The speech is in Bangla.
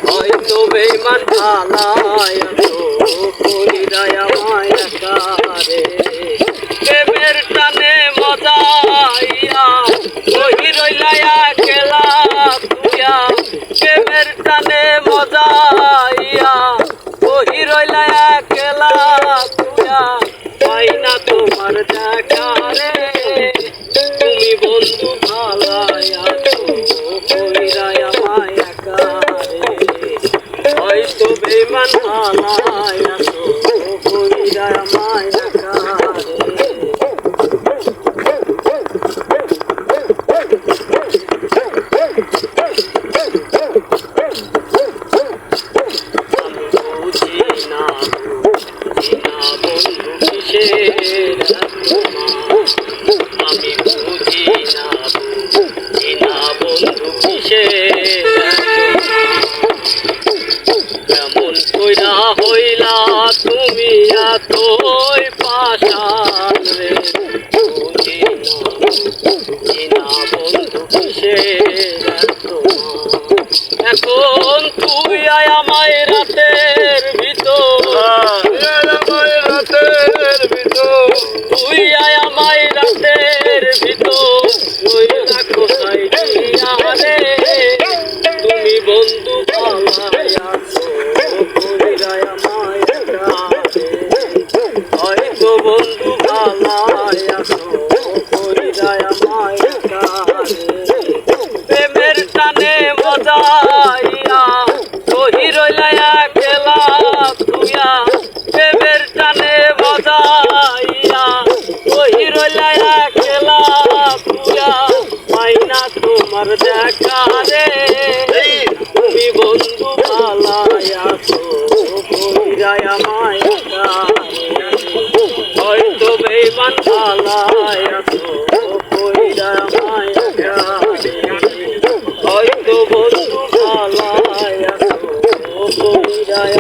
হয়তো বেঈমান আলায় কলিরায় আমায় কারে প্রেমের টানে মজাইয়া ওই রইলায়া খেলা তুইয়া প্রেমের টানে মজাইয়া ওই রইলায়া খেলা তুইয়া পাই না তোমার দেখা রে তুমি বন্ধু ভালাই আছো কলিরায় আমায় কারে হয়তো বেঈমান আলায় আছো কলিরায় আমায় কারে আমি বুঝি না বন্ধু কিসের কেমন কইরা হইলা তুমি এতই পাশান রে বুঝি না বন্ধু কিসের এখন তুই আয় আমায় রাতের ভিতর তুই আয় আমায় রাতের ভিতর ওই রাখো রে তুমি বন্ধু ভালাই আছো কলিরায় আমায় কারে হয়তো বন্ধু ভালাই আছো কলিরায় আমায় কারে প্রেমের টানে মজাইয়া ওই রইলায়া খেলা তুইয়া প্রেমের টানে মজাইয়া ওই রইলায়া খেলা তুইয়া পাই না তোমার দেখা রে তুমি বন্ধু ভালাই আছো কলিরায় আমায় কারে হয়তো বেঈমান ভালাই আছো কলিরায় আমায় কারে হয়তো বন্ধু ভালাই আছো কলিরায়